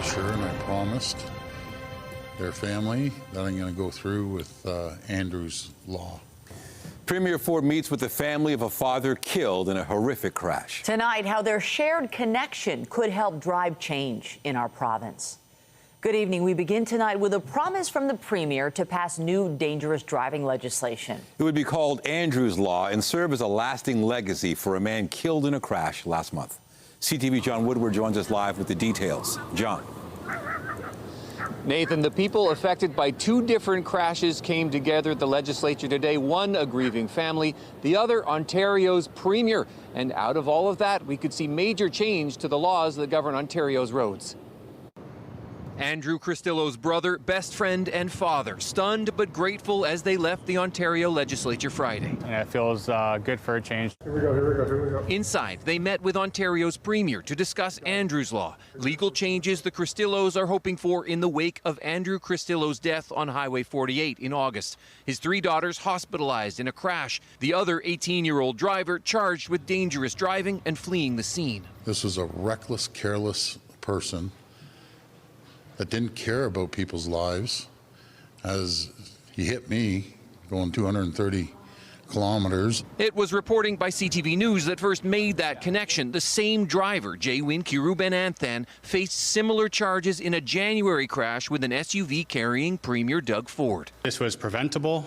sure, and I promised their family that I'm going to go through with Andrew's Law. Premier Ford meets with the family of a father killed in a horrific crash. Tonight, how their shared connection could help drive change in our province. Good evening. We begin tonight with a promise from the Premier to pass new dangerous driving legislation. It would be called Andrew's Law and serve as a lasting legacy for a man killed in a crash last month. CTV John Woodward joins us live with the details. John. Nathan, the people affected by two different crashes came together at the legislature today. One, a grieving family, the other, Ontario's premier. And out of all of that, we could see major change to the laws that govern Ontario's roads. Andrew Cristillo's brother, best friend and father, stunned but grateful as they left the Ontario legislature Friday. Yeah, it feels good for a change. Here we go. Inside, they met with Ontario's premier to discuss Andrew's Law, legal changes the Cristillos are hoping for in the wake of Andrew Cristillo's death on Highway 48 in August. His three daughters hospitalized in a crash. The other 18-year-old driver charged with dangerous driving and fleeing the scene. This was a reckless, careless person that didn't care about people's lives, as he hit me going 230 kilometers. It was reporting by CTV News that first made that connection. The same driver, Jaywin Kirubenanthan, faced similar charges in a January crash with an SUV carrying Premier Doug Ford. This was preventable,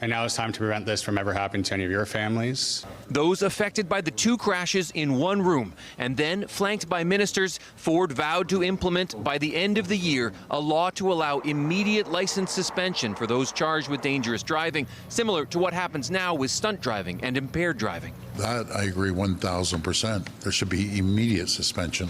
and now it's time to prevent this from ever happening to any of your families. Those affected by the two crashes in one room, and then, flanked by ministers, Ford vowed to implement by the end of the year a law to allow immediate license suspension for those charged with dangerous driving, similar to what happens now with stunt driving and impaired driving. That I agree 1,000%. There should be immediate suspension.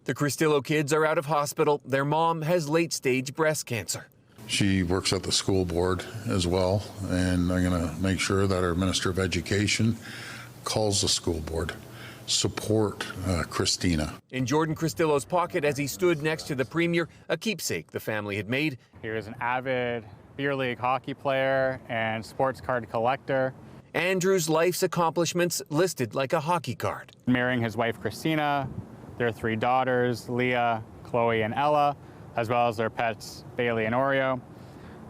The Cristillo kids are out of hospital. Their mom has late-stage breast cancer. She works at the school board as well, and I'm going to make sure that our Minister of Education calls the school board. Support Christina. In Jordan Cristillo's pocket as he stood next to the Premier, a keepsake the family had made. He was an avid beer league hockey player and sports card collector. Andrew's life's accomplishments listed like a hockey card. Marrying his wife, Christina, their three daughters, Leah, Chloe, and Ella, as well as their pets, Bailey and Oreo.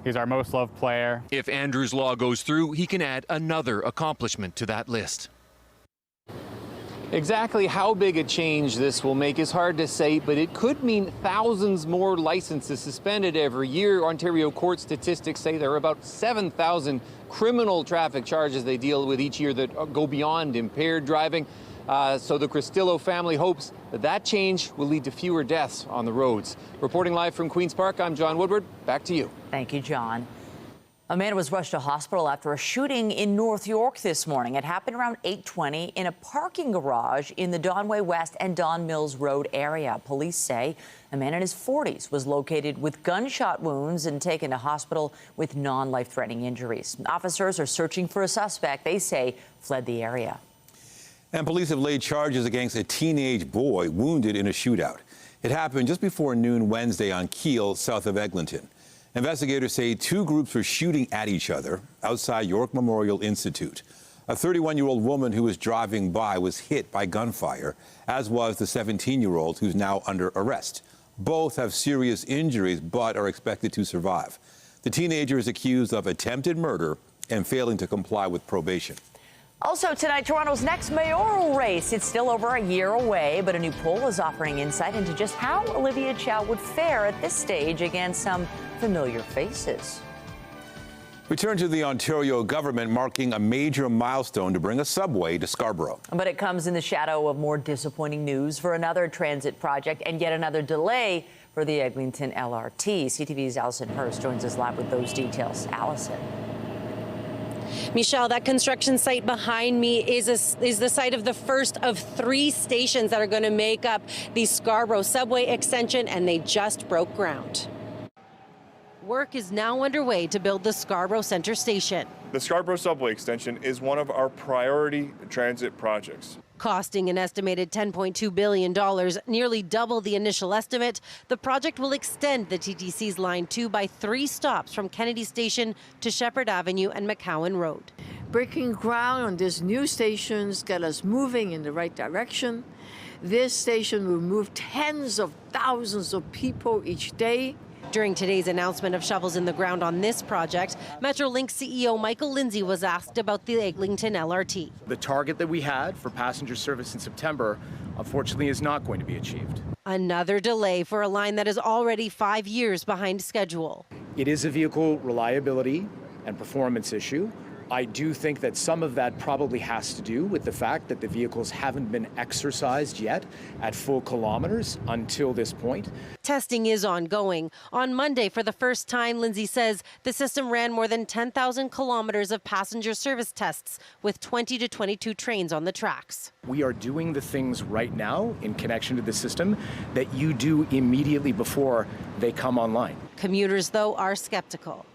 He's our most loved player. If Andrew's Law goes through, he can add another accomplishment to that list. Exactly how big a change this will make is hard to say, but it could mean thousands more licenses suspended every year. Ontario court statistics say there are about 7,000 criminal traffic charges they deal with each year that go beyond impaired driving. So the Cristillo family hopes that change will lead to fewer deaths on the roads. Reporting live from Queen's Park, I'm John Woodward. Back to you. Thank you, John. A man was rushed to hospital after a shooting in North York this morning. It happened around 8:20 in a parking garage in the Donway West and Don Mills Road area. Police say a man in his 40s was located with gunshot wounds and taken to hospital with non-life-threatening injuries. Officers are searching for a suspect they say fled the area. And police have laid charges against a teenage boy wounded in a shootout. It happened just before noon Wednesday on Keele, south of Eglinton. Investigators say two groups were shooting at each other outside York Memorial Institute. A 31-year-old woman who was driving by was hit by gunfire, as was the 17-year-old who's now under arrest. Both have serious injuries but are expected to survive. The teenager is accused of attempted murder and failing to comply with probation. Also tonight, Toronto's next mayoral race. It's still over a year away, but a new poll is offering insight into just how Olivia Chow would fare at this stage against some familiar faces. We turn to the Ontario government marking a major milestone to bring a subway to Scarborough. But it comes in the shadow of more disappointing news for another transit project and yet another delay for the Eglinton LRT. CTV's Allison Hurst joins us live with those details. Allison. Michelle, that construction site behind me is the site of the first of 3 stations that are going to make up the Scarborough subway extension, and they just broke ground. Work is now underway to build the Scarborough Centre Station. The Scarborough subway extension is one of our priority transit projects. Costing an estimated $10.2 billion, nearly double the initial estimate, the project will extend the TTC's Line 2 by 3 stops from Kennedy Station to Shepherd Avenue and McCowan Road. Breaking ground on these new stations get us moving in the right direction This station will move tens of thousands of people each day. During today's announcement of shovels in the ground on this project, Metrolink CEO Michael Lindsay was asked about the Eglinton LRT. The target that we had for passenger service in September, unfortunately, is not going to be achieved. Another delay for a line that is already 5 years behind schedule. It is a vehicle reliability and performance issue. I do think that some of that probably has to do with the fact that the vehicles haven't been exercised yet at full kilometers until this point. Testing is ongoing. On Monday, for the first time, Lindsay says the system ran more than 10,000 kilometers of passenger service tests with 20 to 22 trains on the tracks. We are doing the things right now in connection to the system that you do immediately before they come online. Commuters, though, are skeptical.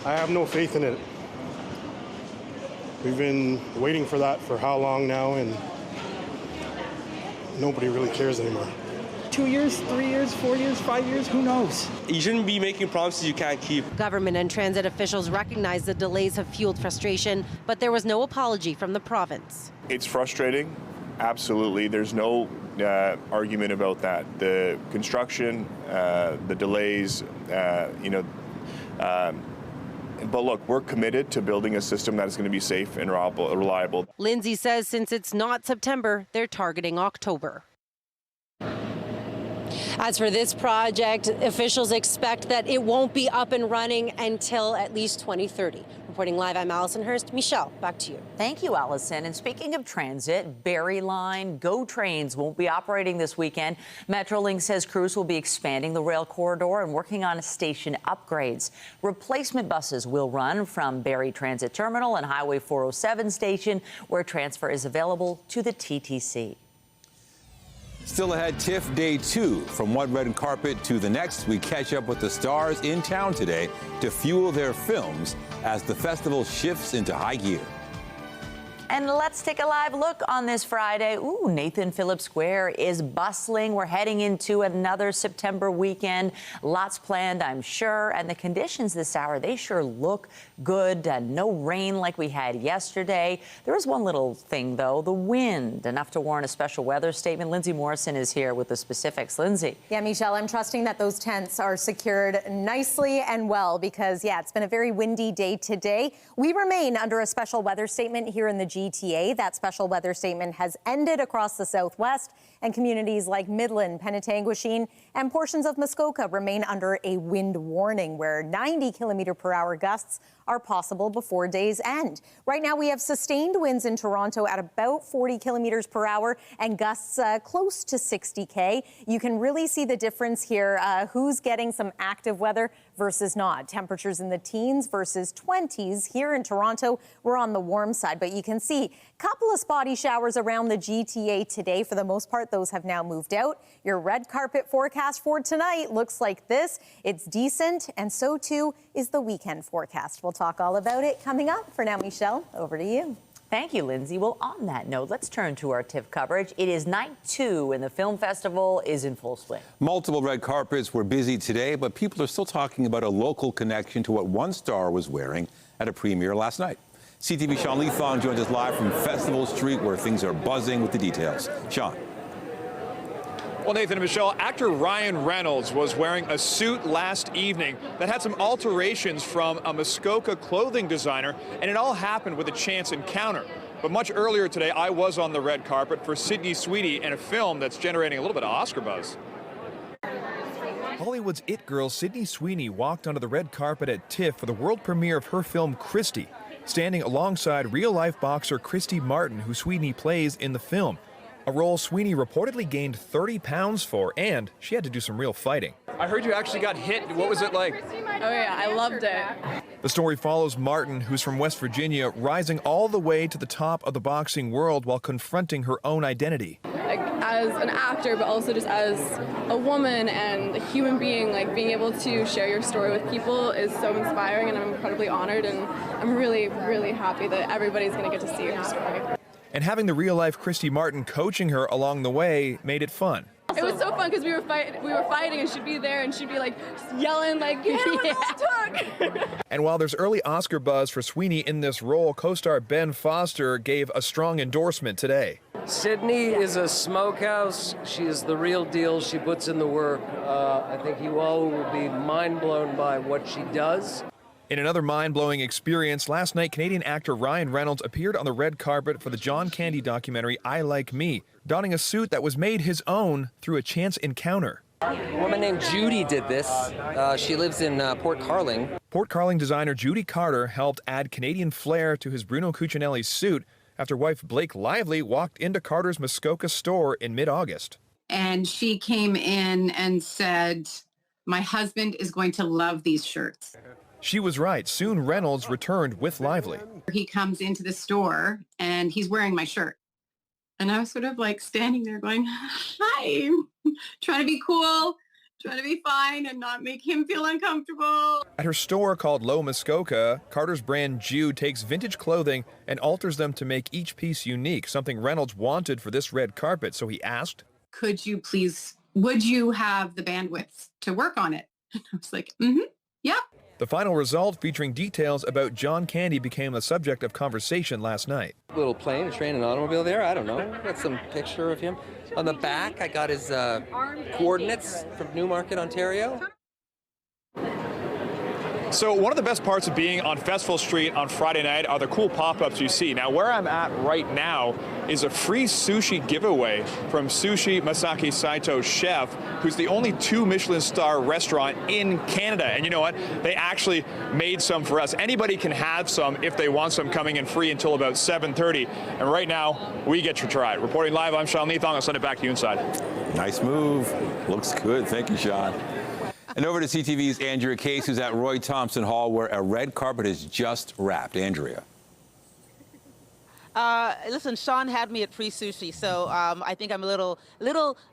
I have no faith in it. We've been waiting for that for how long now, and nobody really cares anymore. 2 years, 3 years, 4 years, 5 years, who knows? You shouldn't be making promises you can't keep. Government and transit officials recognize the delays have fueled frustration, but there was no apology from the province. It's frustrating, absolutely. There's no argument about that. The construction, the delays, but look, we're committed to building a system that is going to be safe and reliable. Lindsay says since it's not September, they're targeting October. As for this project, officials expect that it won't be up and running until at least 2030. Reporting live, I'm Allison Hurst. Michelle, back to you. Thank you, Allison. And speaking of transit, Barrie Line GO trains won't be operating this weekend. Metrolink says crews will be expanding the rail corridor and working on station upgrades. Replacement buses will run from Barrie Transit Terminal and Highway 407 station, where transfer is available to the TTC. Still ahead, TIFF Day 2. From one red carpet to the next, we catch up with the stars in town today to fuel their films as the festival shifts into high gear. And let's take a live look on this Friday. Ooh, Nathan Phillips Square is bustling. We're heading into another September weekend. Lots planned, I'm sure. And the conditions this hour, they sure look good. No rain like we had yesterday. There is one little thing, though, the wind, enough to warrant a special weather statement. Lindsay Morrison is here with the specifics. Lindsay. Yeah, Michelle, I'm trusting that those tents are secured nicely and well because, yeah, it's been a very windy day today. We remain under a special weather statement here in the GTA. That special weather statement has ended across the southwest, and communities like Midland, Penetanguishene, and portions of Muskoka remain under a wind warning where 90-kilometer-per-hour gusts are possible before day's end. Right now, we have sustained winds in Toronto at about 40 kilometers per hour and gusts close to 60K. You can really see the difference here, who's getting some active weather versus not. Temperatures in the teens versus 20s. Here in Toronto, we're on the warm side, but you can see a couple of spotty showers around the GTA today. For the most part, those have now moved out. Your red carpet forecast for tonight looks like this. It's decent, and so too is the weekend forecast. We'll talk all about it coming up. For now, Michelle, over to you. Thank you, Lindsay. Well, on that note, let's turn to our TIFF coverage. It is night 2, and the film festival is in full swing. Multiple red carpets were busy today, but people are still talking about a local connection to what one star was wearing at a premiere last night. CTV Sean Leathong joins us live from Festival Street, where things are buzzing with the details. Sean. Well, Nathan and Michelle, actor Ryan Reynolds was wearing a suit last evening that had some alterations from a Muskoka clothing designer, and it all happened with a chance encounter. But much earlier today, I was on the red carpet for Sydney Sweeney in a film that's generating a little bit of Oscar buzz. Hollywood's it girl Sydney Sweeney walked onto the red carpet at TIFF for the world premiere of her film Christy, standing alongside real-life boxer Christy Martin, who Sweeney plays in the film. A role Sweeney reportedly gained 30 pounds for, and she had to do some real fighting. I heard you actually got hit. What was it like? Oh yeah, I loved it. The story follows Martin, who's from West Virginia, rising all the way to the top of the boxing world while confronting her own identity. Like, as an actor, but also just as a woman and a human being, like being able to share your story with people is so inspiring, and I'm incredibly honored, and I'm really, really happy that everybody's going to get to see her story. And having the real-life Christy Martin coaching her along the way made it fun. It was so fun because we were fighting, and she'd be there, and she'd be like yelling, like, yeah. And while there's early Oscar buzz for Sweeney in this role, co-star Ben Foster gave a strong endorsement today. Sydney is a smokehouse. She is the real deal. She puts in the work. I think you all will be mind blown by what she does. In another mind-blowing experience, last night Canadian actor Ryan Reynolds appeared on the red carpet for the John Candy documentary I Like Me, donning a suit that was made his own through a chance encounter. A woman named Judy did this. She lives in Port Carling. Port Carling designer Judy Carter helped add Canadian flair to his Bruno Cucinelli's suit after wife Blake Lively walked into Carter's Muskoka store in mid-August. And she came in and said, "My husband is going to love these shirts." She was right. Soon Reynolds returned with Lively. He comes into the store and he's wearing my shirt. And I was sort of like standing there going, "Hi," trying to be cool, trying to be fine and not make him feel uncomfortable. At her store called Low Muskoka, Carter's brand Jude takes vintage clothing and alters them to make each piece unique, something Reynolds wanted for this red carpet. So he asked, "Could you please, would you have the bandwidth to work on it?" And I was like, "Yep." The final result, featuring details about John Candy, became the subject of conversation last night. Little plane, a train, an automobile there. I don't know. Got some picture of him. On the back, I got his coordinates from Newmarket, Ontario. So one of the best parts of being on Festival Street on Friday night are the cool pop-ups you see. Now, where I'm at right now is a free sushi giveaway from Sushi Masaki Saito's chef, who's the only 2 Michelin star restaurant in Canada. And you know what? They actually made some for us. Anybody can have some if they want some, coming in free until about 7:30. And right now, we get to try it. Reporting live, I'm Sean Leathong. I'll send it back to you inside. Nice move. Looks good. Thank you, Sean. And over to CTV's Andrea Case, who's at Roy Thompson Hall, where a red carpet is just wrapped. Andrea. Listen, Sean had me at free sushi, so I think I'm a little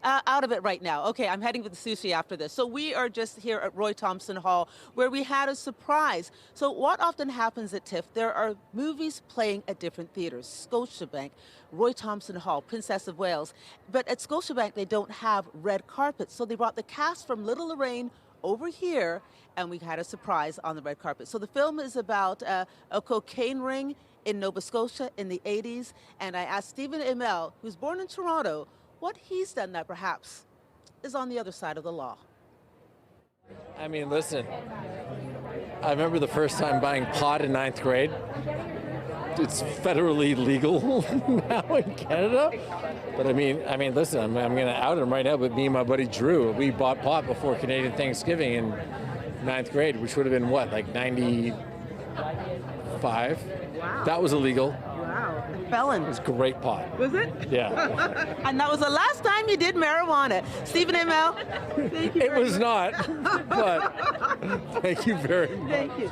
out of it right now. Okay, I'm heading to the sushi after this. So we are just here at Roy Thompson Hall, where we had a surprise. So what often happens at TIFF, there are movies playing at different theaters. Scotiabank, Roy Thompson Hall, Princess of Wales. But at Scotiabank, they don't have red carpets, so they brought the cast from Little Lorraine over here, and we had a surprise on the red carpet. So the film is about a cocaine ring in Nova Scotia in the 80s, and I asked Stephen Amell, who's born in Toronto, what he's done that perhaps is on the other side of the law. I mean, listen, I remember the first time buying pot in 9th grade. It's federally legal now in Canada. But I mean, listen, I'm going to out him right now, but me and my buddy Drew, we bought pot before Canadian Thanksgiving in 9th grade, which would have been what, like 95? Wow. That was illegal. Wow. A felon. It was great pot. Was it? Yeah. And that was the last time you did marijuana. Stephen Amell, thank you. It was not, but thank you very much. Thank you.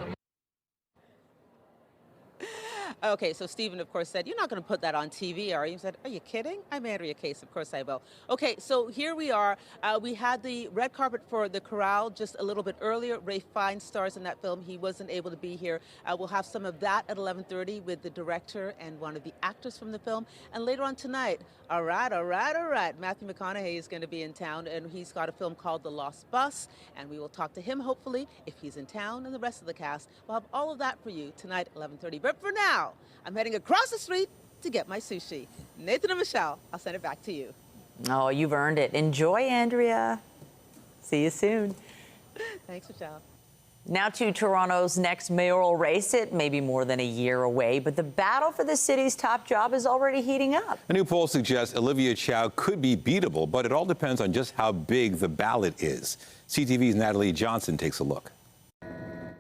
Okay, so Stephen, of course, said, "You're not going to put that on TV, are you?" He said, "Are you kidding? I'm Andrea Case. Of course I will." Okay, so here we are. We had the red carpet for The Corral just a little bit earlier. Ray Fiennes stars in that film. He wasn't able to be here. We'll have some of that at 11:30 with the director and one of the actors from the film. And later on tonight, all right, Matthew McConaughey is going to be in town, and he's got a film called The Lost Bus, and we will talk to him, hopefully, if he's in town, and the rest of the cast. We'll have all of that for you tonight at 11:30. But for now, I'm heading across the street to get my sushi. Nathan and Michelle, I'll send it back to you. Oh, you've earned it. Enjoy, Andrea. See you soon. Thanks, Michelle. Now to Toronto's next mayoral race. It may be more than a year away, but the battle for the city's top job is already heating up. A new poll suggests Olivia Chow could be beatable, but it all depends on just how big the ballot is. CTV's Natalie Johnson takes a look.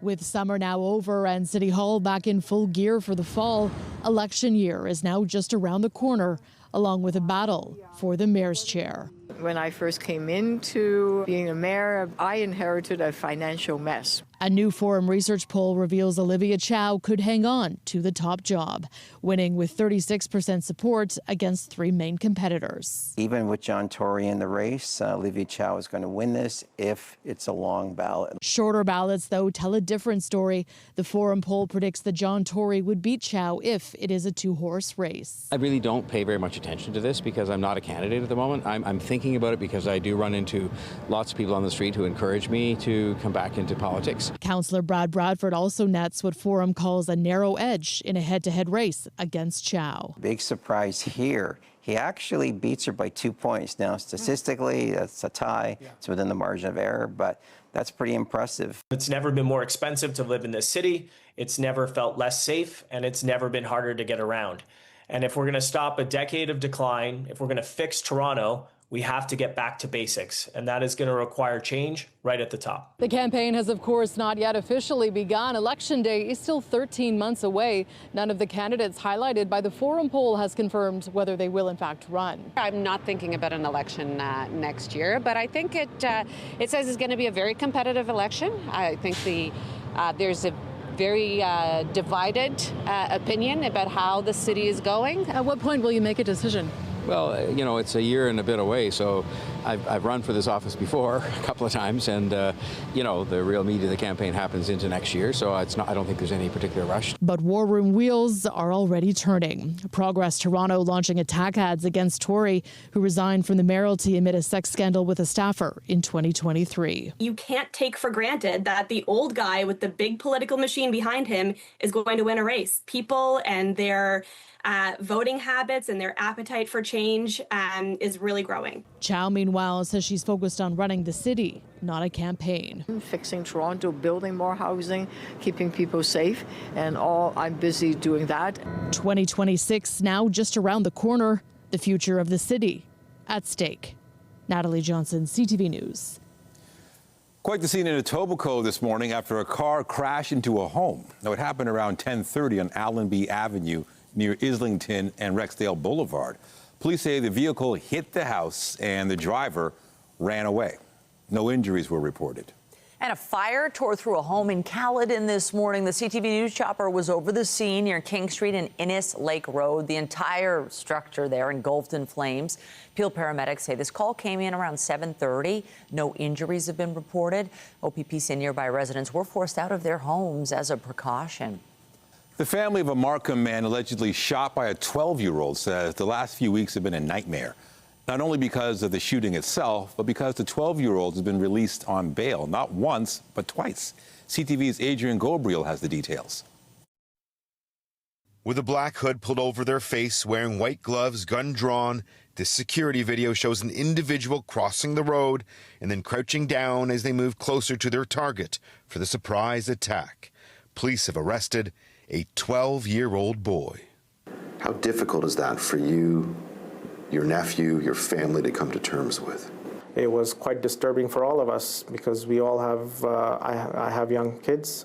With summer now over and City Hall back in full gear for the fall, election year is now just around the corner, along with a battle for the mayor's chair. When I first came into being a mayor, I inherited a financial mess. A new Forum Research poll reveals Olivia Chow could hang on to the top job, winning with 36% support against 3 main competitors. Even with John Tory in the race, Olivia Chow is going to win this if it's a long ballot. Shorter ballots, though, tell a different story. The Forum poll predicts that John Tory would beat Chow if it is a 2-horse race. I really don't pay very much attention to this because I'm not a candidate at the moment. I'm thinking about it because I do run into lots of people on the street who encourage me to come back into politics. Councillor Brad Bradford also nets what Forum calls a narrow edge in a head-to-head race against Chow. Big surprise here. He actually beats her by 2 points. Now, statistically, that's a tie. It's within the margin of error, but that's pretty impressive. It's never been more expensive to live in this city. It's never felt less safe, and it's never been harder to get around. And if we're going to stop a decade of decline, if we're going to fix Toronto, we have to get back to basics, and that is going to require change right at the top. The campaign has, of course, not yet officially begun. Election Day is still 13 months away. None of the candidates highlighted by the Forum poll has confirmed whether they will, in fact, run. I'm not thinking about an election next year, but I think it says it's going to be a very competitive election. I think there's a very divided opinion about how the city is going. At what point will you make a decision? Well, you know, it's a year and a bit away, so I've run for this office before a couple of times, and you know, the real meat of the campaign happens into next year, so I don't think there's any particular rush. But war room wheels are already turning. Progress Toronto launching attack ads against Tory, who resigned from the mayoralty amid a sex scandal with a staffer in 2023. You can't take for granted that the old guy with the big political machine behind him is going to win a race. People and their voting habits and their appetite for change is really growing. Chow, meanwhile, says she's focused on running the city, not a campaign. Fixing Toronto, building more housing, keeping people safe, and I'm busy doing that. 2026 now just around the corner, the future of the city at stake. Natalie Johnson, CTV News. Quite the scene in Etobicoke this morning after a car crashed into a home. Now, it happened around 10:30 on Allenby Avenue near Islington and Rexdale Boulevard. Police say the vehicle hit the house and the driver ran away. No injuries were reported. And a fire tore through a home in Caledon this morning. The CTV News chopper was over the scene near King Street and Innis Lake Road. The entire structure there engulfed in flames. Peel paramedics say this call came in around 7:30. No injuries have been reported. OPP say nearby residents were forced out of their homes as a precaution. The family of a Markham man allegedly shot by a 12-year-old says the last few weeks have been a nightmare, not only because of the shooting itself, but because the 12-year-old has been released on bail, not once, but twice. CTV's Adrian Gabriel has the details. With a black hood pulled over their face, wearing white gloves, gun drawn, this security video shows an individual crossing the road and then crouching down as they move closer to their target for the surprise attack. Police have arrested a 12-year-old boy. How difficult is that for you, your nephew, your family to come to terms with? It was quite disturbing for all of us because we all have, I have young kids.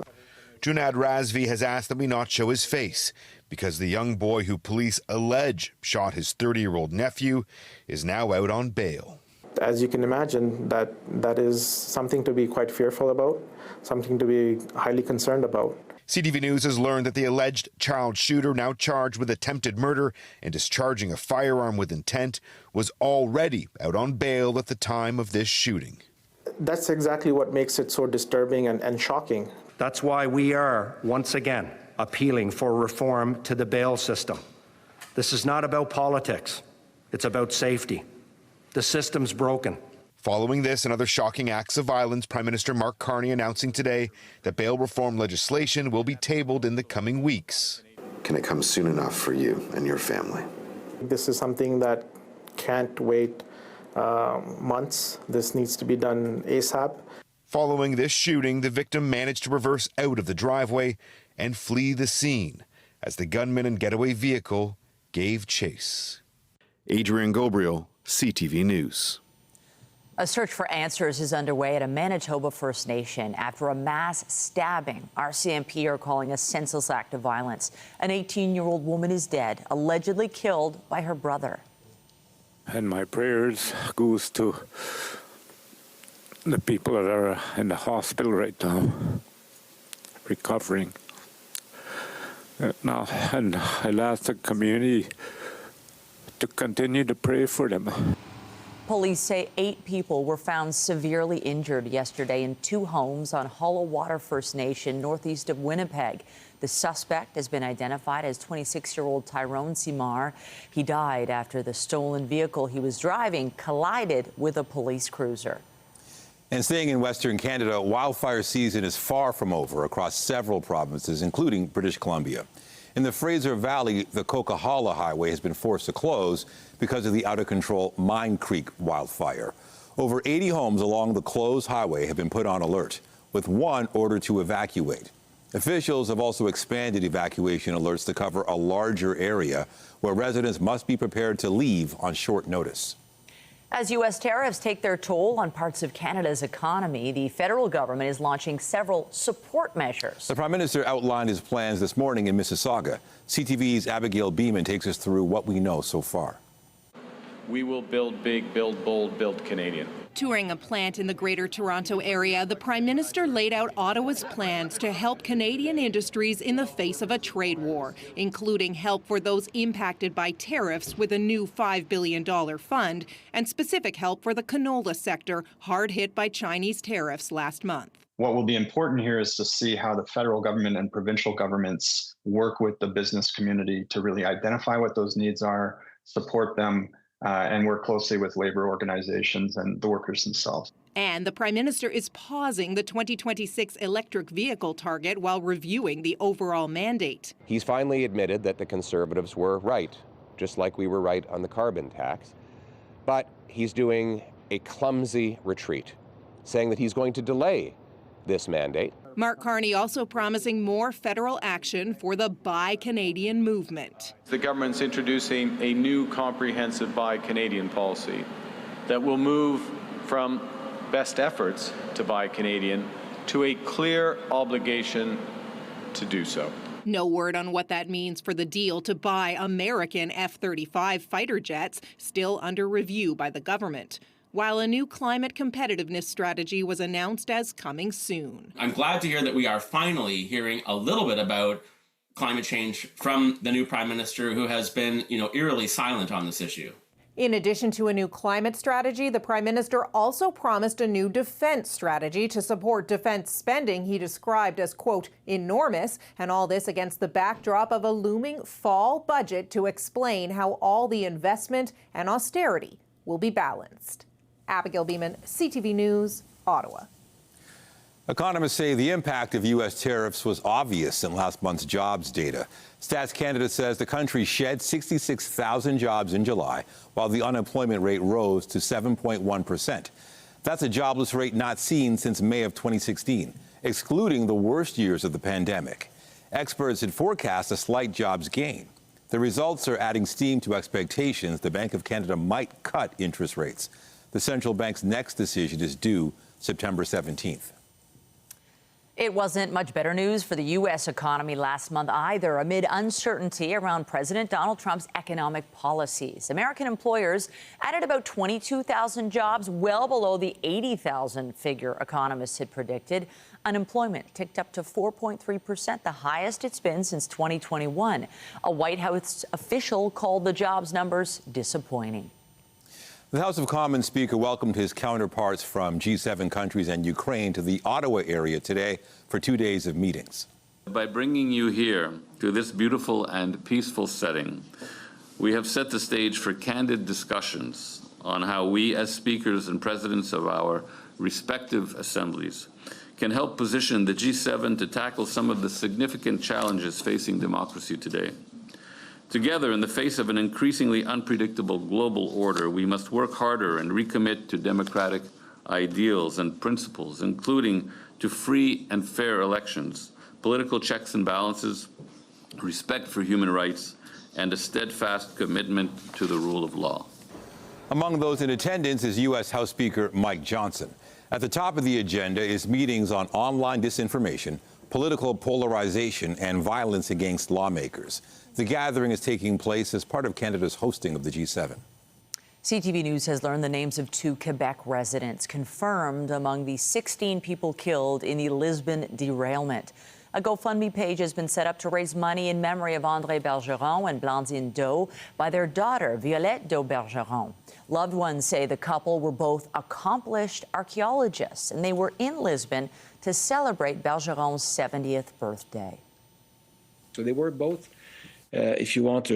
Junad Razvi has asked that we not show his face because the young boy who police allege shot his 30-year-old nephew is now out on bail. As you can imagine, that is something to be quite fearful about, something to be highly concerned about. CTV News has learned that the alleged child shooter, now charged with attempted murder and discharging a firearm with intent, was already out on bail at the time of this shooting. That's exactly what makes it so disturbing and shocking. That's why we are, once again, appealing for reform to the bail system. This is not about politics. It's about safety. The system's broken. Following this and other shocking acts of violence, Prime Minister Mark Carney announcing today that bail reform legislation will be tabled in the coming weeks. Can it come soon enough for you and your family? This is something that can't wait months. This needs to be done ASAP. Following this shooting, the victim managed to reverse out of the driveway and flee the scene as the gunman and getaway vehicle gave chase. Adrian Gabriel, CTV News. A search for answers is underway at a Manitoba First Nation after a mass stabbing RCMP are calling a senseless act of violence. An 18-year-old woman is dead, allegedly killed by her brother. And my prayers goes to the people that are in the hospital right now, recovering. Now, and I'll ask the community to continue to pray for them. Police say 8 people were found severely injured yesterday in 2 homes on Hollow Water First Nation, northeast of Winnipeg. The suspect has been identified as 26-year-old Tyrone Simar. He died after the stolen vehicle he was driving collided with a police cruiser. And staying in Western Canada, wildfire season is far from over across several provinces, including British Columbia. In the Fraser Valley, the Coquihalla Highway has been forced to close because of the out-of-control Mine Creek wildfire. Over 80 homes along the closed highway have been put on alert, with one ordered to evacuate. Officials have also expanded evacuation alerts to cover a larger area where residents must be prepared to leave on short notice. As U.S. tariffs take their toll on parts of Canada's economy, the federal government is launching several support measures. The Prime Minister outlined his plans this morning in Mississauga. CTV's Abigail Beeman takes us through what we know so far. We will build big, build bold, build Canadian. Touring a plant in the Greater Toronto area, the Prime Minister laid out Ottawa's plans to help Canadian industries in the face of a trade war, including help for those impacted by tariffs with a new $5 billion fund and specific help for the canola sector, hard hit by Chinese tariffs last month. What will be important here is to see how the federal government and provincial governments work with the business community to really identify what those needs are, support them, and work closely with labor organizations and the workers themselves. And the Prime Minister is pausing the 2026 electric vehicle target while reviewing the overall mandate. He's finally admitted that the Conservatives were right, just like we were right on the carbon tax. But he's doing a clumsy retreat, saying that he's going to delay this mandate. Mark Carney also promising more federal action for the Buy Canadian movement. The government's introducing a new comprehensive Buy Canadian policy that will move from best efforts to buy Canadian to a clear obligation to do so. No word on what that means for the deal to buy American F-35 fighter jets, still under review by the government, while a new climate competitiveness strategy was announced as coming soon. I'm glad to hear that we are finally hearing a little bit about climate change from the new Prime Minister, who has been, eerily silent on this issue. In addition to a new climate strategy, the Prime Minister also promised a new defense strategy to support defense spending he described as, quote, enormous, and all this against the backdrop of a looming fall budget to explain how all the investment and austerity will be balanced. Abigail Beeman, CTV News, Ottawa. Economists say the impact of U.S. tariffs was obvious in last month's jobs data. Stats Canada says the country shed 66,000 jobs in July, while the unemployment rate rose to 7.1%. That's a jobless rate not seen since May of 2016, excluding the worst years of the pandemic. Experts had forecast a slight jobs gain. The results are adding steam to expectations the Bank of Canada might cut interest rates. The central bank's next decision is due September 17th. It wasn't much better news for the U.S. economy last month either, amid uncertainty around President Donald Trump's economic policies. American employers added about 22,000 jobs, well below the 80,000 figure economists had predicted. Unemployment ticked up to 4.3%, the highest it's been since 2021. A White House official called the jobs numbers disappointing. The House of Commons Speaker welcomed his counterparts from G7 countries and Ukraine to the Ottawa area today for 2 days of meetings. By bringing you here to this beautiful and peaceful setting, we have set the stage for candid discussions on how we, as speakers and presidents of our respective assemblies, can help position the G7 to tackle some of the significant challenges facing democracy today. Together, in the face of an increasingly unpredictable global order, we must work harder and recommit to democratic ideals and principles, including to free and fair elections, political checks and balances, respect for human rights, and a steadfast commitment to the rule of law. Among those in attendance is U.S. House Speaker Mike Johnson. At the top of the agenda is meetings on online disinformation, political polarization, and violence against lawmakers. The gathering is taking place as part of Canada's hosting of the G7. CTV News has learned the names of 2 Quebec residents confirmed among the 16 people killed in the Lisbon derailment. A GoFundMe page has been set up to raise money in memory of André Bergeron and Blandine Doe by their daughter, Violette Doe Bergeron. Loved ones say the couple were both accomplished archaeologists, and they were in Lisbon to celebrate Bergeron's 70th birthday. So they were both, if you want,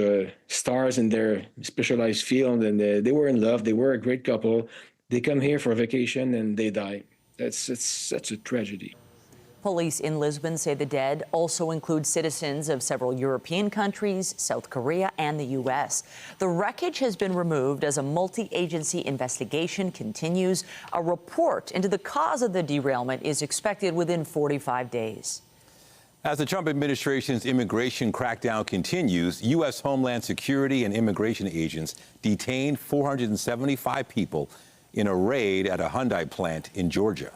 stars in their specialized field, and they were in love. They were a great couple. They come here for a vacation and they die. It's such a tragedy. Police in Lisbon say the dead also include citizens of several European countries, South Korea, and the U.S. The wreckage has been removed as a multi-agency investigation continues. A report into the cause of the derailment is expected within 45 days. As the Trump administration's immigration crackdown continues, U.S. Homeland Security and immigration agents detained 475 people in a raid at a Hyundai plant in Georgia.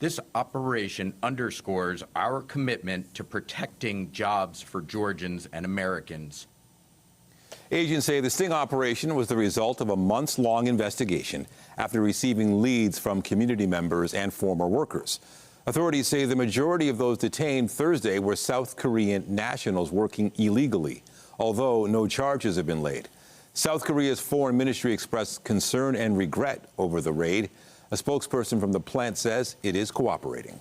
This operation underscores our commitment to protecting jobs for Georgians and Americans. Agents say the sting operation was the result of a months-long investigation after receiving leads from community members and former workers. Authorities say the majority of those detained Thursday were South Korean nationals working illegally, although no charges have been laid. South Korea's foreign ministry expressed concern and regret over the raid. A spokesperson from the plant says it is cooperating.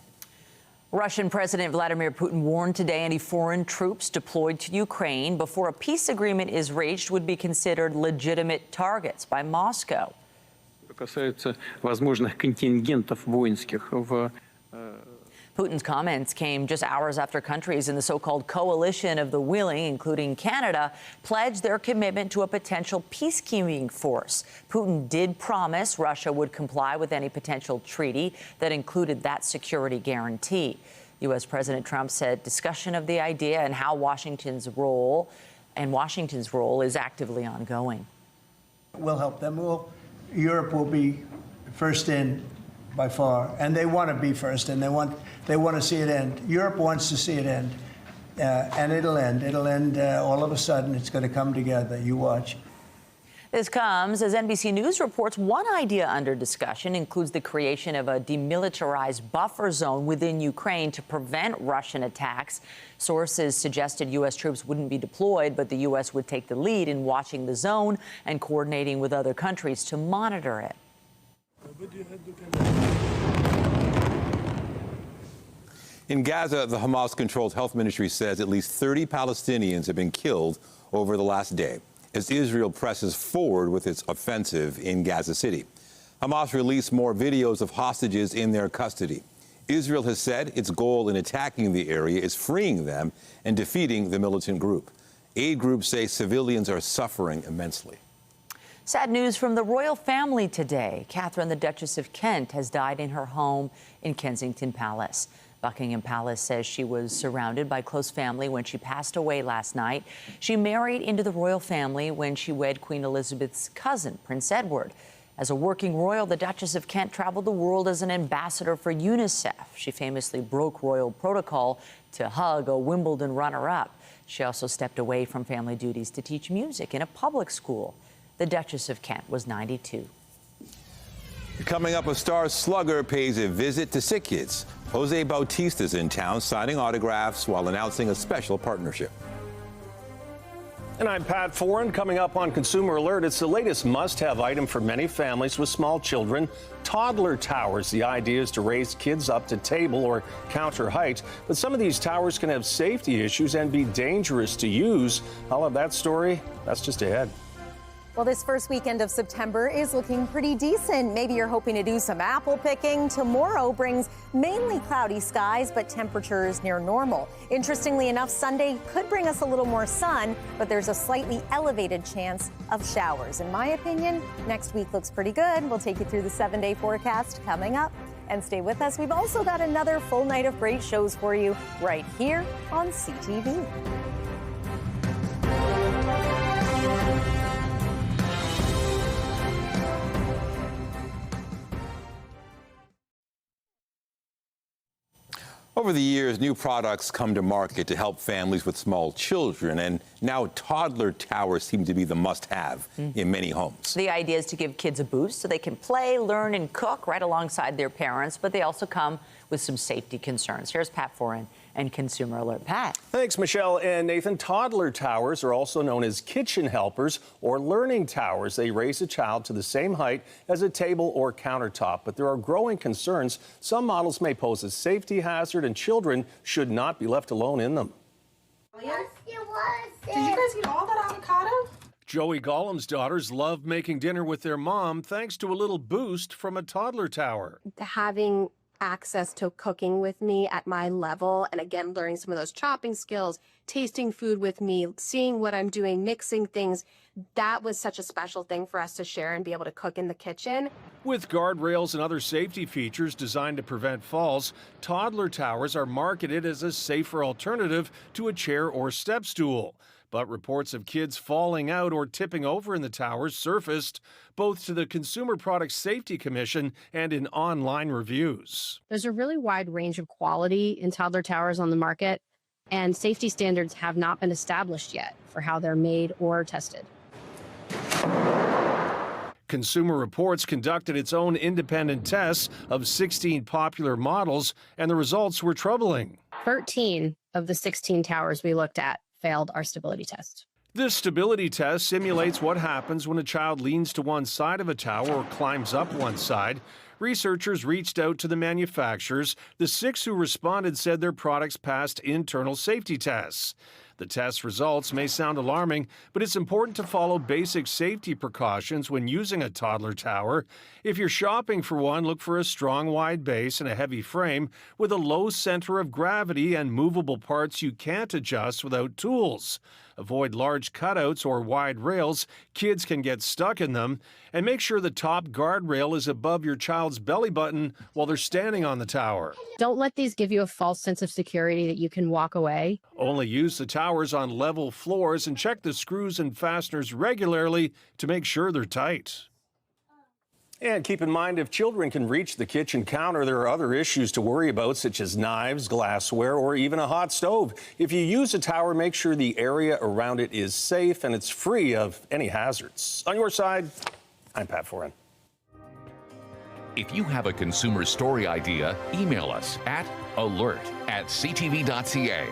Russian President Vladimir Putin warned today any foreign troops deployed to Ukraine before a peace agreement is reached would be considered legitimate targets by Moscow. Касается возможных контингентов воинских в Putin's comments came just hours after countries in the so-called coalition of the willing, including Canada, pledged their commitment to a potential peacekeeping force. Putin did promise Russia would comply with any potential treaty that included that security guarantee. U.S. President Trump said discussion of the idea and how Washington's role is actively ongoing. We'll help them. Europe will be first in by far, and they want to be first, and they want to see it end. Europe wants to see it end, and it'll end. It'll end all of a sudden. It's going to come together. You watch. This comes as NBC News reports one idea under discussion includes the creation of a demilitarized buffer zone within Ukraine to prevent Russian attacks. Sources suggested U.S. troops wouldn't be deployed, but the U.S. would take the lead in watching the zone and coordinating with other countries to monitor it. In Gaza, the Hamas-controlled health ministry says at least 30 Palestinians have been killed over the last day as Israel presses forward with its offensive in Gaza City. Hamas released more videos of hostages in their custody. Israel has said its goal in attacking the area is freeing them and defeating the militant group. Aid groups say civilians are suffering immensely. Sad news from the royal family today. Catherine, the Duchess of Kent, has died in her home in Kensington Palace. Buckingham Palace says she was surrounded by close family when she passed away last night. She married into the royal family when she wed Queen Elizabeth's cousin, Prince Edward. As a working royal, the Duchess of Kent traveled the world as an ambassador for UNICEF. She famously broke royal protocol to hug a Wimbledon runner-up. She also stepped away from family duties to teach music in a public school. The Duchess of Kent was 92. Coming up, a star slugger pays a visit to sick kids. Jose Bautista is in town signing autographs while announcing a special partnership. And I'm Pat Foran. Coming up on Consumer Alert, it's the latest must-have item for many families with small children, toddler towers. The idea is to raise kids up to table or counter height, but some of these towers can have safety issues and be dangerous to use. I'll have that story. That's just ahead. Well, this first weekend of September is looking pretty decent. Maybe you're hoping to do some apple picking. Tomorrow brings mainly cloudy skies, but temperatures near normal. Interestingly enough, Sunday could bring us a little more sun, but there's a slightly elevated chance of showers. In my opinion, next week looks pretty good. We'll take you through the 7-day forecast coming up. And stay with us. We've also got another full night of great shows for you right here on CTV. Over the years, new products come to market to help families with small children, and now toddler towers seem to be the must-have in many homes. The idea is to give kids a boost so they can play, learn, and cook right alongside their parents, but they also come with some safety concerns. Here's Pat Foran and Consumer Alert. Pat. Thanks, Michelle and Nathan. Toddler towers are also known as kitchen helpers or learning towers. They raise a child to the same height as a table or countertop, but there are growing concerns. Some models may pose a safety hazard, and children should not be left alone in them. Did you guys eat all that avocado? Joey Gollum's daughters love making dinner with their mom thanks to a little boost from a toddler tower. Having access to cooking with me at my level, and again, learning some of those chopping skills, tasting food with me, seeing what I'm doing, mixing things, that was such a special thing for us to share and be able to cook in the kitchen. With guardrails and other safety features designed to prevent falls, toddler towers are marketed as a safer alternative to a chair or step stool. But reports of kids falling out or tipping over in the towers surfaced, both to the Consumer Product Safety Commission and in online reviews. There's a really wide range of quality in toddler towers on the market, and safety standards have not been established yet for how they're made or tested. Consumer Reports conducted its own independent tests of 16 popular models, and the results were troubling. 13 of the 16 towers we looked at failed our stability test. This stability test simulates what happens when a child leans to one side of a tower or climbs up one side. Researchers reached out to the manufacturers. The 6 who responded said their products passed internal safety tests. The test results may sound alarming, but it's important to follow basic safety precautions when using a toddler tower. If you're shopping for one, look for a strong, wide base and a heavy frame with a low center of gravity and movable parts you can't adjust without tools. Avoid large cutouts or wide rails. Kids can get stuck in them. And make sure the top guardrail is above your child's belly button while they're standing on the tower. Don't let these give you a false sense of security that you can walk away. Only use the towers on level floors and check the screws and fasteners regularly to make sure they're tight. And keep in mind, if children can reach the kitchen counter, there are other issues to worry about, such as knives, glassware, or even a hot stove. If you use a tower, make sure the area around it is safe and it's free of any hazards. On your side, I'm Pat Foran. If you have a consumer story idea, email us at alert@ctv.ca.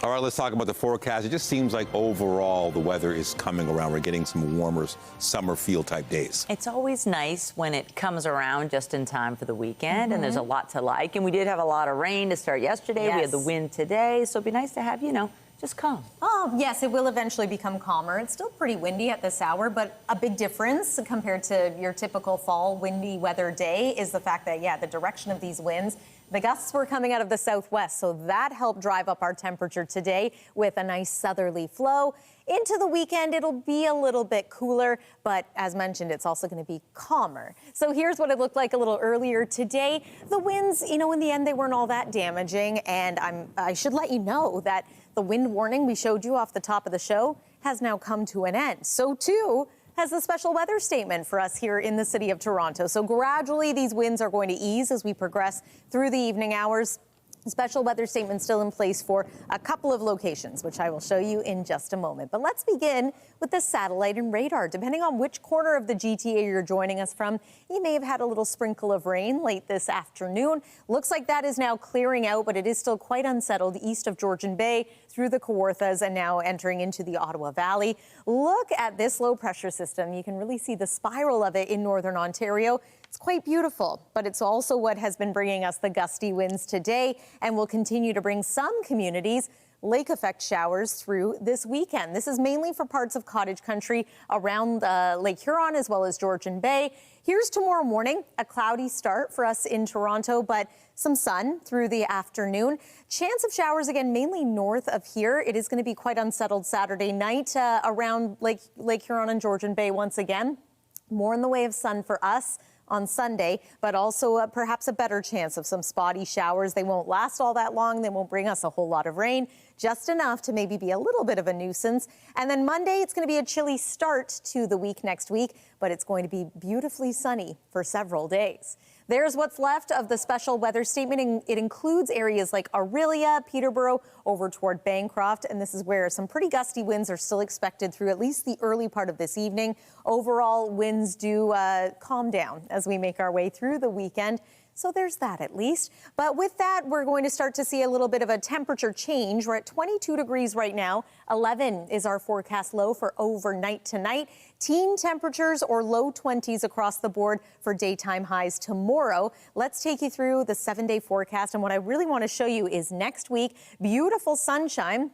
All right, let's talk about the forecast. It just seems like overall the weather is coming around. We're getting some warmer summer feel type days. It's always nice when it comes around just in time for the weekend, and there's a lot to like. And we did have a lot of rain to start yesterday. Yes. We had the wind today, so it'd be nice to have, just calm. Oh, yes, it will eventually become calmer. It's still pretty windy at this hour, but a big difference compared to your typical fall windy weather day is the fact that, the direction of these winds, the gusts were coming out of the southwest, so that helped drive up our temperature today with a nice southerly flow. Into the weekend, it'll be a little bit cooler, but as mentioned, it's also going to be calmer. So here's what it looked like a little earlier today. The winds, in the end, they weren't all that damaging, and I should let you know that the wind warning we showed you off the top of the show has now come to an end. So, too, has the special weather statement for us here in the city of Toronto. So gradually, these winds are going to ease as we progress through the evening hours. Special weather statement still in place for a couple of locations, which I will show you in just a moment. But let's begin with the satellite and radar. Depending on which corner of the GTA you're joining us from, you may have had a little sprinkle of rain late this afternoon. Looks like that is now clearing out, but it is still quite unsettled east of Georgian Bay through the Kawarthas and now entering into the Ottawa Valley. Look at this low pressure system. You can really see the spiral of it in northern Ontario. It's quite beautiful, but it's also what has been bringing us the gusty winds today and will continue to bring some communities lake effect showers through this weekend. This is mainly for parts of cottage country around Lake Huron as well as Georgian Bay. Here's tomorrow morning, a cloudy start for us in Toronto, but some sun through the afternoon. Chance of showers again, mainly north of here. It is going to be quite unsettled Saturday night around Lake Huron and Georgian Bay once again. More in the way of sun for us on Sunday, but also perhaps a better chance of some spotty showers. They won't last all that long. They won't bring us a whole lot of rain, just enough to maybe be a little bit of a nuisance. And then Monday, it's going to be a chilly start to the week next week, but it's going to be beautifully sunny for several days. There's what's left of the special weather statement. It includes areas like Orillia, Peterborough, over toward Bancroft, and this is where some pretty gusty winds are still expected through at least the early part of this evening. Overall, winds do calm down as we make our way through the weekend. So there's that at least. But with that, we're going to start to see a little bit of a temperature change. We're at 22 degrees right now. 11 is our forecast low for overnight tonight. Teen temperatures or low 20s across the board for daytime highs tomorrow. Let's take you through the 7-day forecast. And what I really want to show you is next week, beautiful sunshine.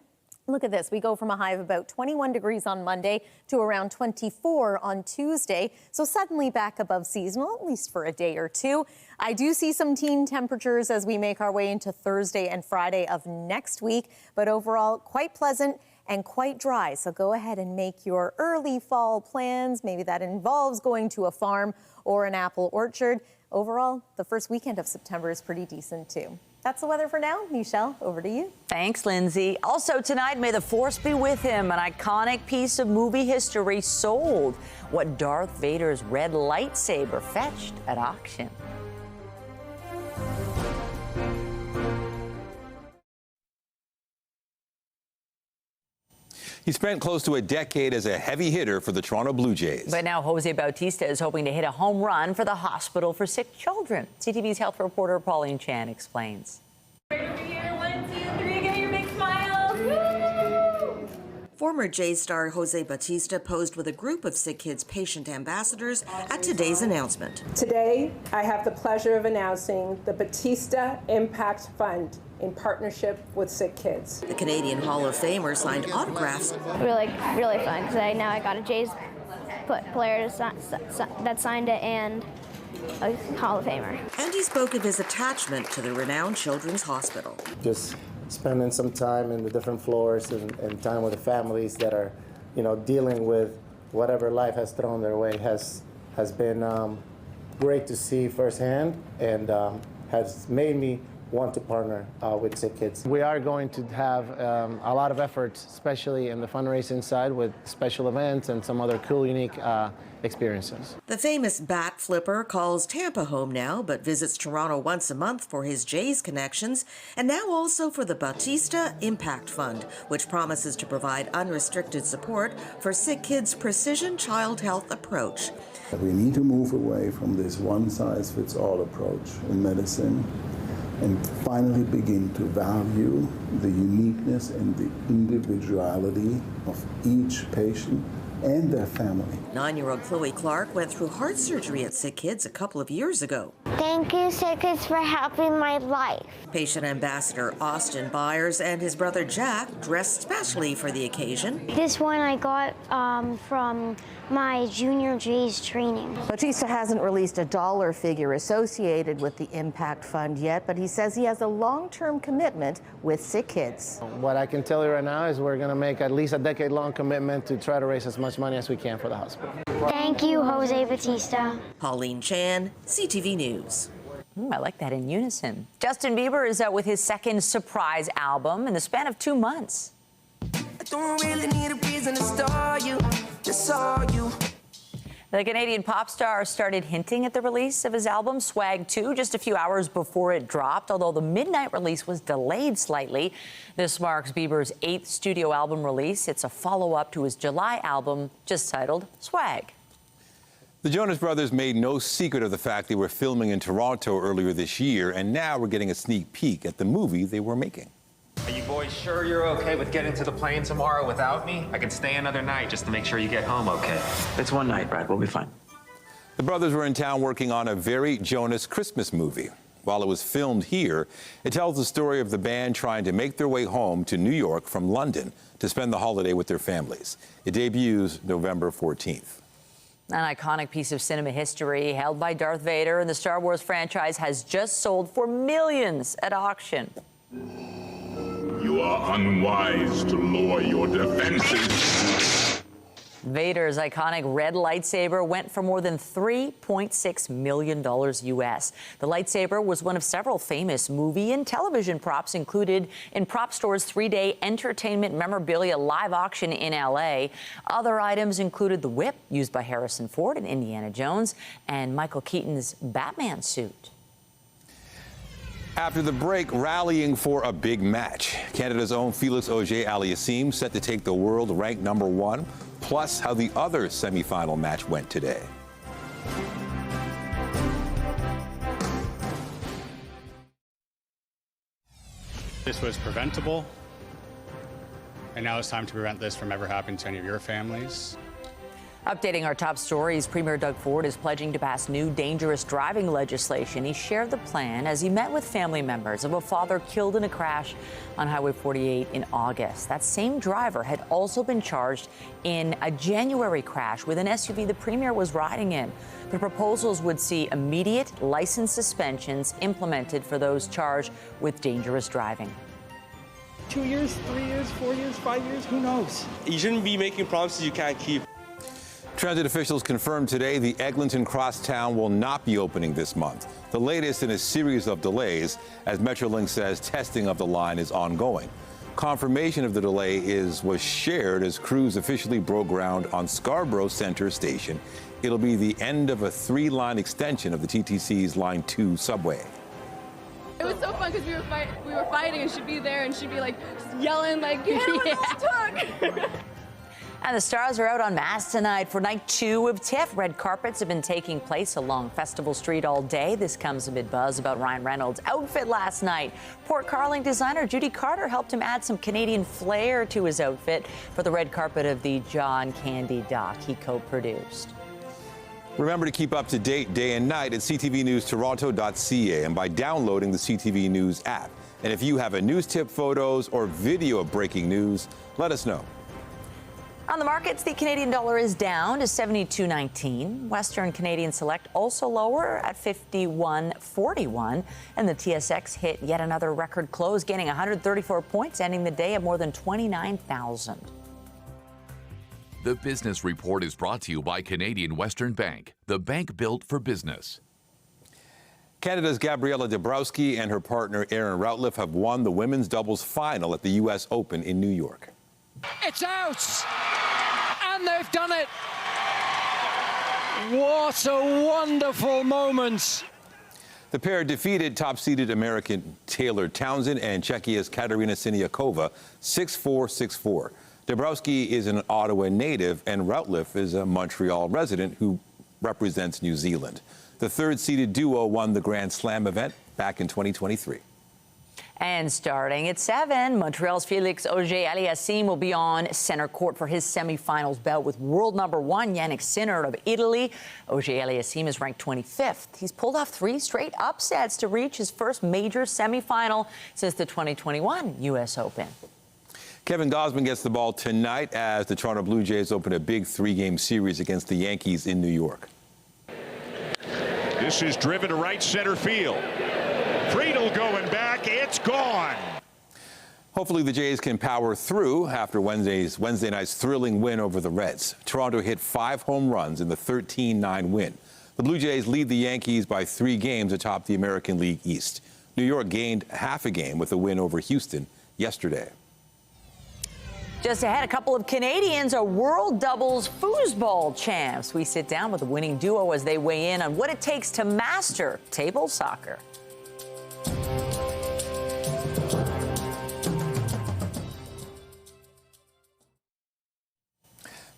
Look at this. We go from a high of about 21 degrees on Monday to around 24 on Tuesday. So suddenly back above seasonal, at least for a day or two. I do see some teen temperatures as we make our way into Thursday and Friday of next week, but overall quite pleasant and quite dry. So go ahead and make your early fall plans. Maybe that involves going to a farm or an apple orchard. Overall, the first weekend of September is pretty decent too. That's the weather for now. Michelle, over to you. Thanks, Lindsay. Also tonight, may the force be with him. An iconic piece of movie history sold. What Darth Vader's red lightsaber fetched at auction. He spent close to a decade as a heavy hitter for the Toronto Blue Jays. But now Jose Bautista is hoping to hit a home run for the hospital for sick children. CTV's health reporter Pauline Chan explains. Right over here, 1, 2, 3, give me your big smiles. Woo! Former Jays star Jose Bautista posed with a group of sick kids patient ambassadors at today's announcement. Today, I have the pleasure of announcing the Bautista Impact Fund in partnership with Sick Kids. The Canadian Hall of Famer signed autographs. Really fun because now I got a Jays player that signed it and a Hall of Famer. And he spoke of his attachment to the renowned Children's Hospital. Just spending some time in the different floors and time with the families that are, dealing with whatever life has thrown their way has been great to see firsthand and has made me want to partner with Sick Kids. We are going to have a lot of efforts, especially in the fundraising side with special events and some other cool, unique experiences. The famous bat flipper calls Tampa home now, but visits Toronto once a month for his Jays connections, and now also for the Bautista Impact Fund, which promises to provide unrestricted support for Sick Kids' precision child health approach. We need to move away from this one-size-fits-all approach in medicine and finally begin to value the uniqueness and the individuality of each patient and their family. 9-year-old Chloe Clark went through heart surgery at Sick Kids a couple of years ago. Thank you, Sick Kids, for helping my life. Patient ambassador Austin Byers and his brother Jack dressed specially for the occasion. This one I got from my junior Jays training. Bautista hasn't released a dollar figure associated with the Impact Fund yet, but he says he has a long-term commitment with Sick Kids. What I can tell you right now is we're going to make at least a decade-long commitment to try to raise as much money as we can for the hospital. Thank you, Jose Bautista. Pauline Chan, CTV News. I like that in unison. Justin Bieber is out with his second surprise album in the span of 2 months. I don't really need a reason to star you, just saw you. The Canadian pop star started hinting at the release of his album, Swag 2, just a few hours before it dropped, although the midnight release was delayed slightly. This marks Bieber's 8th studio album release. It's a follow-up to his July album, just titled Swag. The Jonas Brothers made no secret of the fact they were filming in Toronto earlier this year, and now we're getting a sneak peek at the movie they were making. Are you boys sure you're okay with getting to the plane tomorrow without me? I can stay another night just to make sure you get home okay. It's one night, Brad. We'll be fine. The brothers were in town working on a very Jonas Christmas movie. While it was filmed here, it tells the story of the band trying to make their way home to New York from London to spend the holiday with their families. It debuts November 14th. An iconic piece of cinema history held by Darth Vader in the Star Wars franchise has just sold for millions at auction. You are unwise to lower your defenses. Vader's iconic red lightsaber went for more than $3.6 million US. The lightsaber was one of several famous movie and television props included in Prop Store's 3-day entertainment memorabilia live auction in LA. Other items included the whip used by Harrison Ford in Indiana Jones and Michael Keaton's Batman suit. After the break, rallying for a big match. Canada's own Felix Auger-Aliassime set to take the world ranked #1, plus how the other semifinal match went today. This was preventable, and now it's time to prevent this from ever happening to any of your families. Updating our top stories, Premier Doug Ford is pledging to pass new dangerous driving legislation. He shared the plan as he met with family members of a father killed in a crash on Highway 48 in August. That same driver had also been charged in a January crash with an SUV the Premier was riding in. The proposals would see immediate license suspensions implemented for those charged with dangerous driving. 2 years, 3 years, 4 years, 5 years, who knows? You shouldn't be making promises you can't keep. Transit officials confirmed today the Eglinton Crosstown will not be opening this month, the latest in a series of delays, as Metrolink says testing of the line is ongoing. Confirmation of the delay was shared as crews officially broke ground on Scarborough Center Station. It'll be the end of a 3-line extension of the TTC's Line 2 subway. It was so fun because we were fighting and she'd be there and she'd be like yelling like, "Get what this took." And the stars are out en masse tonight for night 2 of TIFF. Red carpets have been taking place along Festival Street all day. This comes amid buzz about Ryan Reynolds' outfit last night. Port Carling designer Judy Carter helped him add some Canadian flair to his outfit for the red carpet of the John Candy doc he co-produced. Remember to keep up to date day and night at ctvnewstoronto.ca and by downloading the CTV News app. And if you have a news tip, photos, or video of breaking news, let us know. On the markets, the Canadian dollar is down to 72.19. Western Canadian Select also lower at 51.41. And the TSX hit yet another record close, gaining 134 points, ending the day at more than 29,000. The Business Report is brought to you by Canadian Western Bank, the bank built for business. Canada's Gabriela Dabrowski and her partner Erin Routliffe have won the women's doubles final at the U.S. Open in New York. It's out! And they've done it! What a wonderful moment! The pair defeated top-seeded American Taylor Townsend and Czechia's Katarina Siniakova 6-4, 6-4. Dabrowski is an Ottawa native and Routliffe is a Montreal resident who represents New Zealand. The third-seeded duo won the Grand Slam event back in 2023. And starting at 7, Montreal's Felix Auger-Aliassime will be on center court for his semifinals bout with world number 1 Yannick Sinner of Italy. Auger-Aliassime is ranked 25th. He's pulled off 3 straight upsets to reach his first major semifinal since the 2021 U.S. Open. Kevin Gausman gets the ball tonight as the Toronto Blue Jays open a big 3-game series against the Yankees in New York. This is driven to right center field. Friedel going back, it's gone. Hopefully the Jays can power through after Wednesday night's thrilling win over the Reds. Toronto hit 5 home runs in the 13-9 win. The Blue Jays lead the Yankees by 3 games atop the American League East. New York gained half a game with a win over Houston yesterday. Just ahead, a couple of Canadians are world doubles foosball champs. We sit down with the winning duo as they weigh in on what it takes to master table soccer.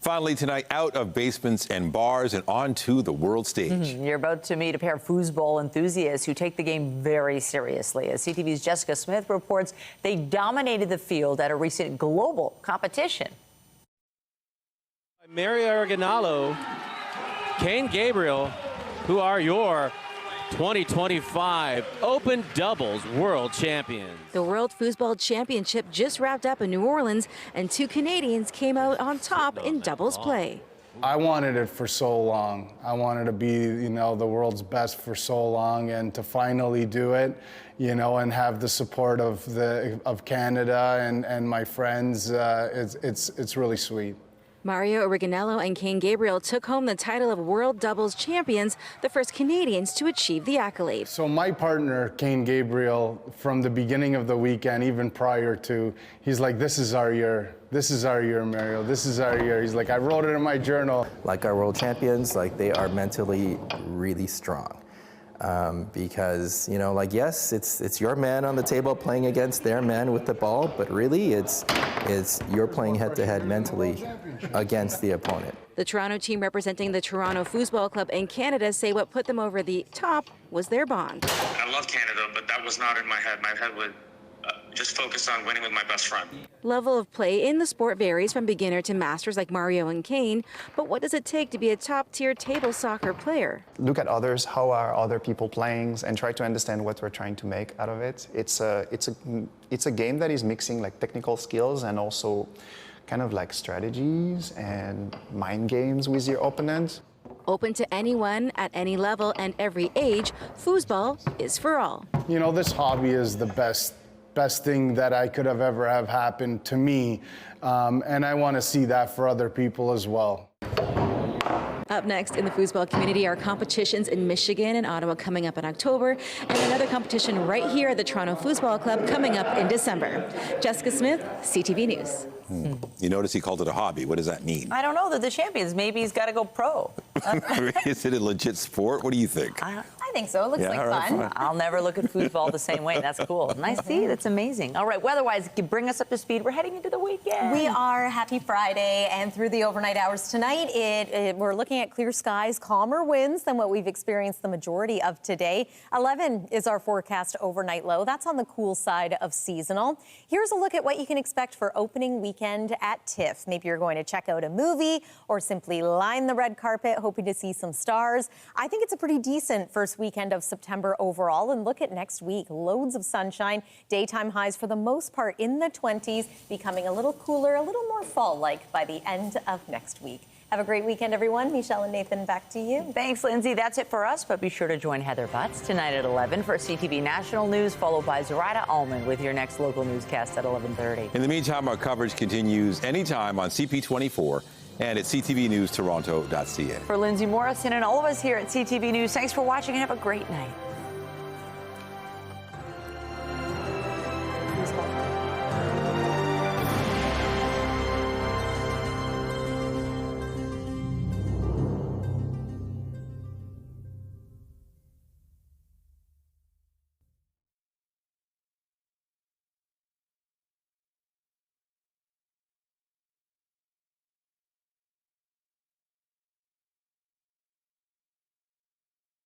Finally tonight, out of basements and bars and onto the world stage. You're about to meet a pair of foosball enthusiasts who take the game very seriously. As CTV's Jessica Smith reports, they dominated the field at a recent global competition. Mario Originalo, Kane Gabriel, who are your 2025 Open Doubles World Champions. The World Foosball Championship just wrapped up in New Orleans, and 2 Canadians came out on top in doubles play. I wanted it for so long. I wanted to be, the world's best for so long, and to finally do it, and have the support of Canada and my friends, it's really sweet. Mario Originello and Kane Gabriel took home the title of World Doubles Champions, the first Canadians to achieve the accolade. So my partner, Kane Gabriel, from the beginning of the weekend, even prior to, he's like, this is our year. This is our year, Mario. This is our year. He's like, I wrote it in my journal. Like our world champions, they are mentally really strong. Because, yes, it's your man on the table playing against their man with the ball, but really it's you're playing head-to-head mentally against the opponent. The Toronto team representing the Toronto Foosball Club in Canada say what put them over the top was their bond. I love Canada, but that was not in my head. My head was, just focus on winning with my best friend. Level of play in the sport varies from beginner to masters like Mario and Kane, but what does it take to be a top-tier table soccer player? Look at others, how are other people playing, and try to understand what we're trying to make out of it. It's a game that is mixing like technical skills and also kind of like strategies and mind games with your opponent. Open to anyone at any level and every age, Foosball is for all. You know, this hobby is the best thing that I could have ever have happened to me, and I want to see that for other people as well. Up next in the foosball community are competitions in Michigan and Ottawa coming up in October, and another competition right here at the Toronto Foosball Club coming up in December. Jessica Smith, CTV News. You notice he called it a hobby. What does that mean? I don't know. They're the champions. Maybe he's got to go pro. Is it a legit sport? What do you think? I think so. It looks like fun. I'll never look at foosball the same way. That's cool. Nice. See, that's amazing. All right, weather-wise, bring us up to speed. We're heading into the weekend. We are. Happy Friday, and through the overnight hours tonight, we're looking at clear skies, calmer winds than what we've experienced the majority of today. 11 is our forecast overnight low. That's on the cool side of seasonal. Here's a look at what you can expect for opening weekend at TIFF. Maybe you're going to check out a movie or simply line the red carpet, hoping to see some stars. I think it's a pretty decent first weekend of September overall. And look at next week. Loads of sunshine. Daytime highs for the most part in the 20s, becoming a little cooler, a little more fall-like by the end of next week. Have a great weekend, everyone. Michelle and Nathan, back to you. Thanks, Lindsay. That's it for us, but be sure to join Heather Butts tonight at 11 for CTV National News, followed by Zoraida Allman with your next local newscast at 11:30. In the meantime, our coverage continues anytime on CP24 and at ctvnewstoronto.ca. For Lindsay Morrison and all of us here at CTV News, thanks for watching and have a great night.